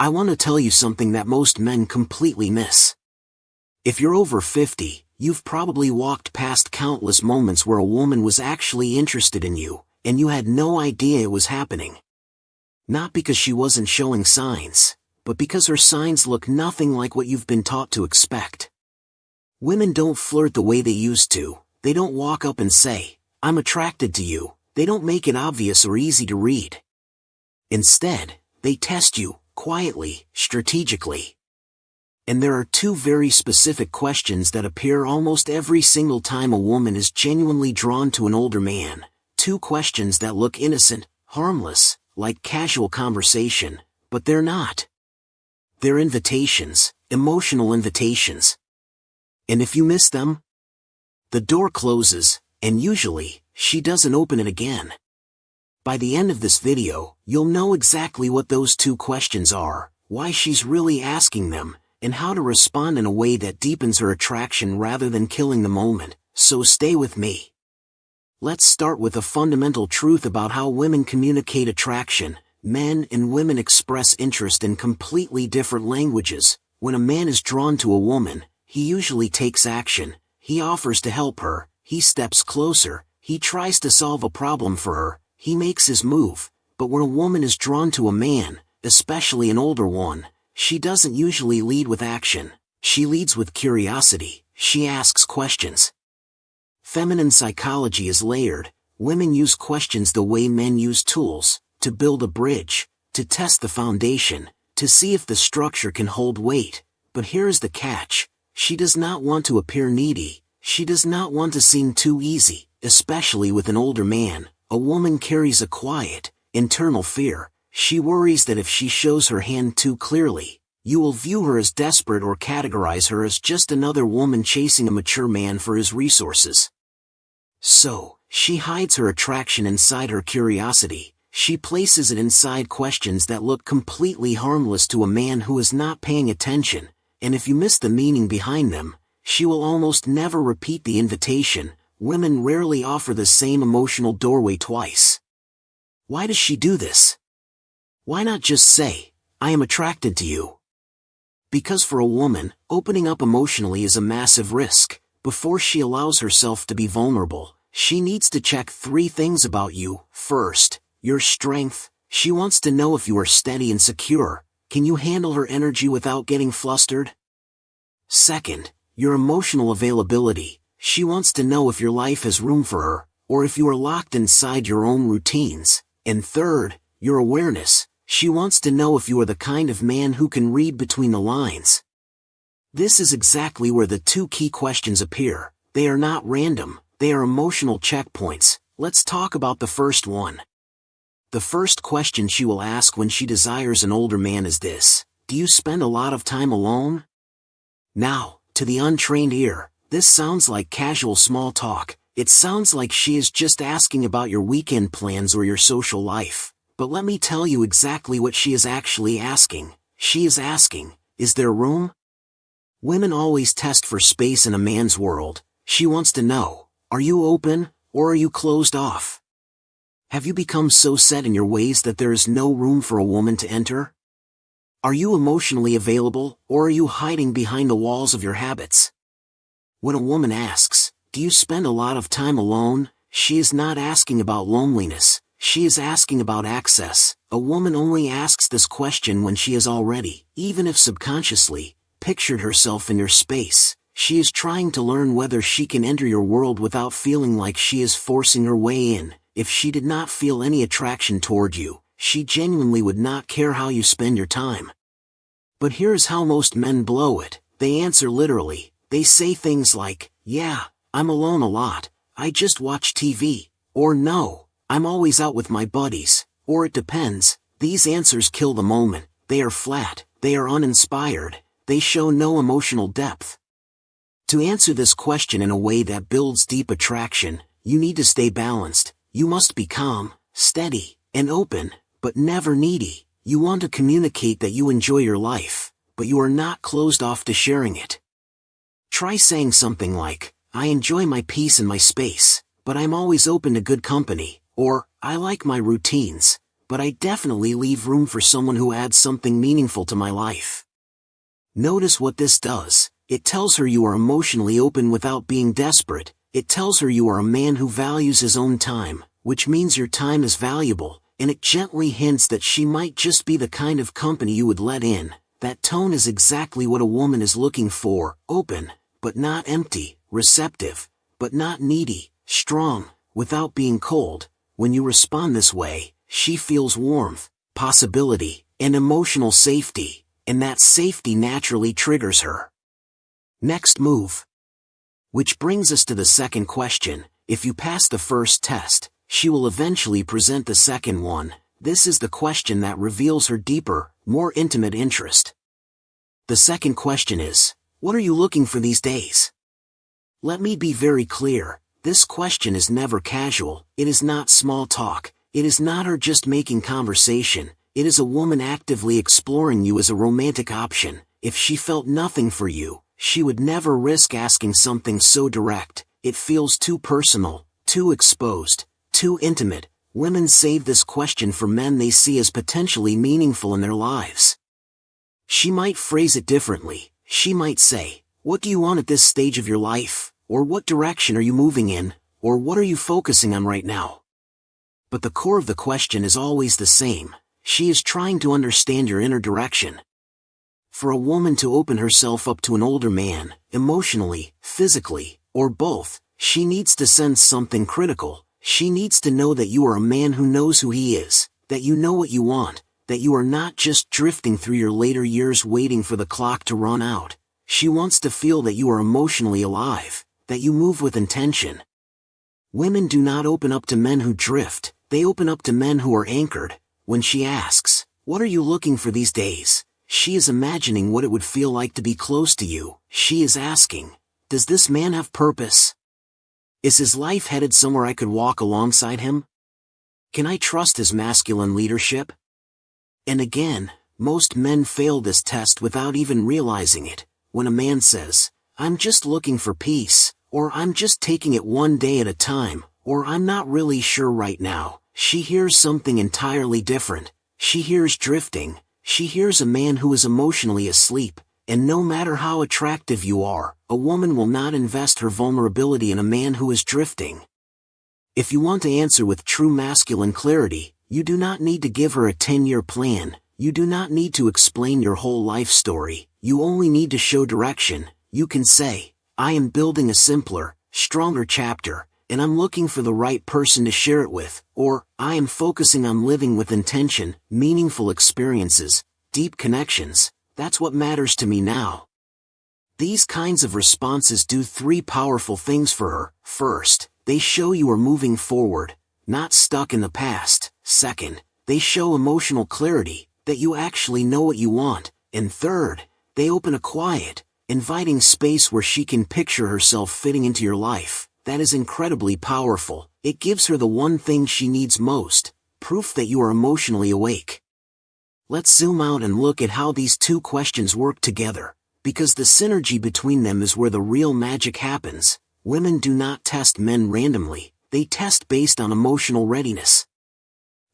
I want to tell you something that most men completely miss. If you're over 50, you've probably walked past countless moments where a woman was actually interested in you, and you had no idea it was happening. Not because she wasn't showing signs, but because her signs look nothing like what you've been taught to expect. Women don't flirt the way they used to. They don't walk up and say, "I'm attracted to you." They don't make it obvious or easy to read. Instead, they test you, quietly, strategically. And there are two very specific questions that appear almost every single time a woman is genuinely drawn to an older man. Two questions that look innocent, harmless, like casual conversation, but they're not. They're invitations, emotional invitations. And if you miss them, the door closes, and usually, she doesn't open it again. By the end of this video, you'll know exactly what those two questions are, why she's really asking them, and how to respond in a way that deepens her attraction rather than killing the moment, so stay with me. Let's start with a fundamental truth about how women communicate attraction. Men and women express interest in completely different languages. When a man is drawn to a woman, he usually takes action, he offers to help her, he steps closer, he tries to solve a problem for her, he makes his move. But when a woman is drawn to a man, especially an older one, she doesn't usually lead with action. She leads with curiosity. She asks questions. Feminine psychology is layered. Women use questions the way men use tools, to build a bridge, to test the foundation, to see if the structure can hold weight. But here is the catch. She does not want to appear needy. She does not want to seem too easy, especially with an older man. A woman carries a quiet, internal fear. She worries that if she shows her hand too clearly, you will view her as desperate or categorize her as just another woman chasing a mature man for his resources. So, she hides her attraction inside her curiosity. She places it inside questions that look completely harmless to a man who is not paying attention, and if you miss the meaning behind them, she will almost never repeat the invitation. Women rarely offer the same emotional doorway twice. Why does she do this? Why not just say, "I am attracted to you"? Because for a woman, opening up emotionally is a massive risk. Before she allows herself to be vulnerable, she needs to check 3 things about you. First, your strength. She wants to know if you are steady and secure. Can you handle her energy without getting flustered? Second, your emotional availability. She wants to know if your life has room for her, or if you are locked inside your own routines. And third, your awareness. She wants to know if you are the kind of man who can read between the lines. This is exactly where the 2 key questions appear. They are not random, they are emotional checkpoints. Let's talk about the first one. The first question she will ask when she desires an older man is this: do you spend a lot of time alone? Now, to the untrained ear, this sounds like casual small talk. It sounds like she is just asking about your weekend plans or your social life. But let me tell you exactly what she is actually asking. She is asking, is there room? Women always test for space in a man's world. She wants to know, are you open, or are you closed off? Have you become so set in your ways that there is no room for a woman to enter? Are you emotionally available, or are you hiding behind the walls of your habits? When a woman asks, do you spend a lot of time alone? She is not asking about loneliness. She is asking about access. A woman only asks this question when she has already, even if subconsciously, pictured herself in your space. She is trying to learn whether she can enter your world without feeling like she is forcing her way in. If she did not feel any attraction toward you, she genuinely would not care how you spend your time. But here's how most men blow it. They answer literally. They say things like, "Yeah, I'm alone a lot. I just watch TV." Or "No, I'm always out with my buddies." Or "It depends." These answers kill the moment. They are flat. They are uninspired. They show no emotional depth. To answer this question in a way that builds deep attraction, you need to stay balanced. You must be calm, steady, and open, but never needy. You want to communicate that you enjoy your life, but you are not closed off to sharing it. Try saying something like, "I enjoy my peace and my space, but I'm always open to good company," or "I like my routines, but I definitely leave room for someone who adds something meaningful to my life. Notice what this does. It tells her you are emotionally open without being desperate. It tells her you are a man who values his own time, which means your time is valuable, and it gently hints that she might just be the kind of company you would let in. That tone is exactly what a woman is looking for: open, but not empty, receptive, but not needy, strong, without being cold. When you respond this way, she feels warmth, possibility, and emotional safety, and that safety naturally triggers her. Next move. Which brings us to the second question. If you pass the first test, she will eventually present the second one. This is the question that reveals her deeper, more intimate interest. The second question is, what are you looking for these days? Let me be very clear, this question is never casual. It is not small talk. It is not her just making conversation. It is a woman actively exploring you as a romantic option. If she felt nothing for you, she would never risk asking something so direct. It feels too personal, too exposed, too intimate. Women save this question for men they see as potentially meaningful in their lives. She might phrase it differently. She might say, "What do you want at this stage of your life?" Or "What direction are you moving in?" Or "What are you focusing on right now?" But the core of the question is always the same. She is trying to understand your inner direction. For a woman to open herself up to an older man, emotionally, physically, or both, she needs to sense something critical. She needs to know that you are a man who knows who he is, that you know what you want, that you are not just drifting through your later years waiting for the clock to run out. She wants to feel that you are emotionally alive, that you move with intention. Women do not open up to men who drift, they open up to men who are anchored. When she asks, "What are you looking for these days?" she is imagining what it would feel like to be close to you. She is asking, does this man have purpose? Is his life headed somewhere I could walk alongside him? Can I trust his masculine leadership? And again, most men fail this test without even realizing it. When a man says, "I'm just looking for peace," or "I'm just taking it one day at a time," or "I'm not really sure right now," she hears something entirely different. She hears drifting. She hears a man who is emotionally asleep, and no matter how attractive you are, a woman will not invest her vulnerability in a man who is drifting. If you want to answer with true masculine clarity, you do not need to give her a 10-year plan. You do not need to explain your whole life story. You only need to show direction. You can say, "I am building a simpler, stronger chapter, and I'm looking for the right person to share it with," or "I am focusing on living with intention, meaningful experiences, deep connections. That's what matters to me now." These kinds of responses do three powerful things for her. First, they show you are moving forward, not stuck in the past. Second, they show emotional clarity, that you actually know what you want. And third, they open a quiet, inviting space where she can picture herself fitting into your life. That is incredibly powerful. It gives her the one thing she needs most: proof that you are emotionally awake. Let's zoom out and look at how these two questions work together, because the synergy between them is where the real magic happens. Women do not test men randomly, they test based on emotional readiness.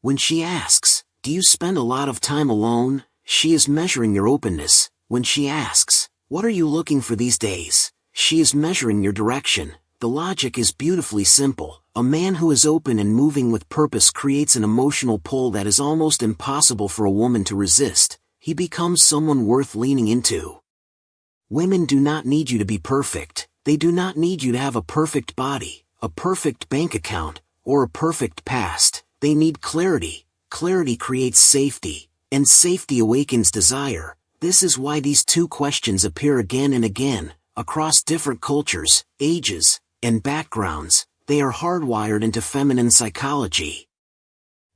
When she asks, "Do you spend a lot of time alone?" she is measuring your openness. When she asks, "What are you looking for these days?" she is measuring your direction. The logic is beautifully simple. A man who is open and moving with purpose creates an emotional pull that is almost impossible for a woman to resist. He becomes someone worth leaning into. Women do not need you to be perfect. They do not need you to have a perfect body, a perfect bank account, or a perfect past. They need clarity. Clarity creates safety, and safety awakens desire. This is why these two questions appear again and again, across different cultures, ages, and backgrounds. They are hardwired into feminine psychology.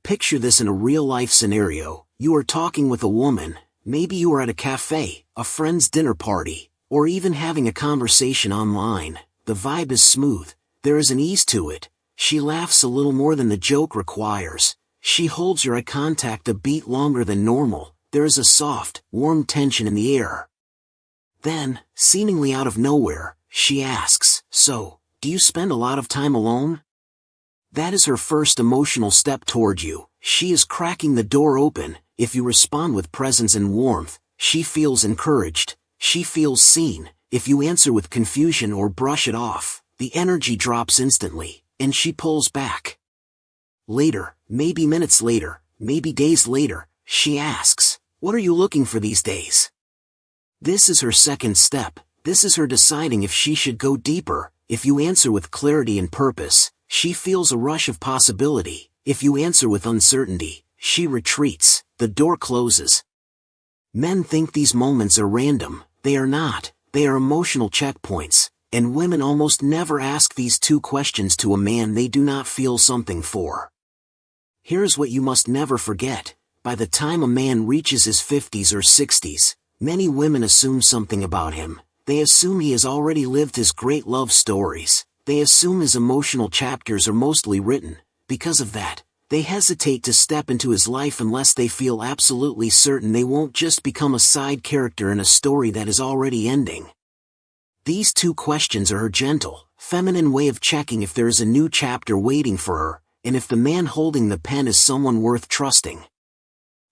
Picture this in a real-life scenario. You are talking with a woman. Maybe you are at a cafe, a friend's dinner party, or even having a conversation online. The vibe is smooth. There is an ease to it. She laughs a little more than the joke requires. She holds your eye contact a beat longer than normal. There is a soft, warm tension in the air. Then, seemingly out of nowhere, she asks, "So, do you spend a lot of time alone?" That is her first emotional step toward you. she is cracking the door open. If you respond with presence and warmth, she feels encouraged, she feels seen. If you answer with confusion or brush it off, the energy drops instantly, and she pulls back. Later, maybe minutes later, maybe days later, she asks, "What are you looking for these days?" This is her second step. This is her deciding if she should go deeper. If you answer with clarity and purpose, she feels a rush of possibility. If you answer with uncertainty, she retreats, the door closes. Men think these moments are random. They are not. They are emotional checkpoints, and women almost never ask these two questions to a man they do not feel something for. Here's what you must never forget. By the time a man reaches his 50s or 60s, many women assume something about him. They assume he has already lived his great love stories. They assume his emotional chapters are mostly written. Because of that, they hesitate to step into his life unless they feel absolutely certain they won't just become a side character in a story that is already ending. These two questions are her gentle, feminine way of checking if there is a new chapter waiting for her, and if the man holding the pen is someone worth trusting.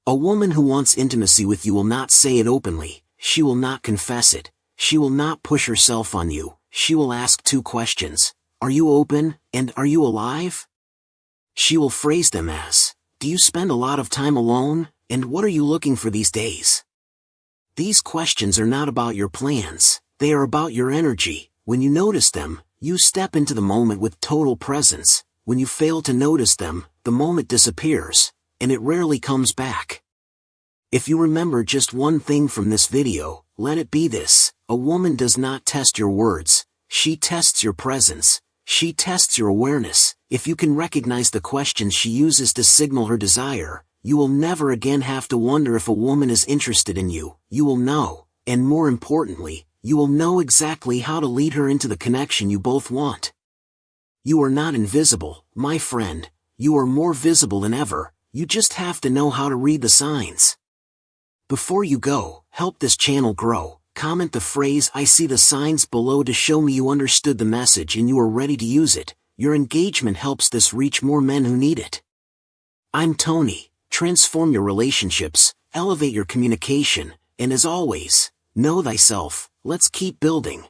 A woman who wants intimacy with you will not say it openly. She will not confess it. She will not push herself on you. She will ask two questions. Are you open, and are you alive? She will phrase them as, do you spend a lot of time alone, and what are you looking for these days? These questions are not about your plans. They are about your energy. When you notice them, you step into the moment with total presence. When you fail to notice them, the moment disappears, and it rarely comes back. If you remember just one thing from this video, let it be this: a woman does not test your words, she tests your presence, she tests your awareness. If you can recognize the questions she uses to signal her desire, you will never again have to wonder if a woman is interested in you. You will know, and more importantly, you will know exactly how to lead her into the connection you both want. You are not invisible, my friend. You are more visible than ever. You just have to know how to read the signs. Before you go, help this channel grow. Comment the phrase "I see the signs" below to show me you understood the message and you are ready to use it. Your engagement helps this reach more men who need it. I'm Tony. Transform your relationships, elevate your communication, and as always, know thyself. Let's keep building.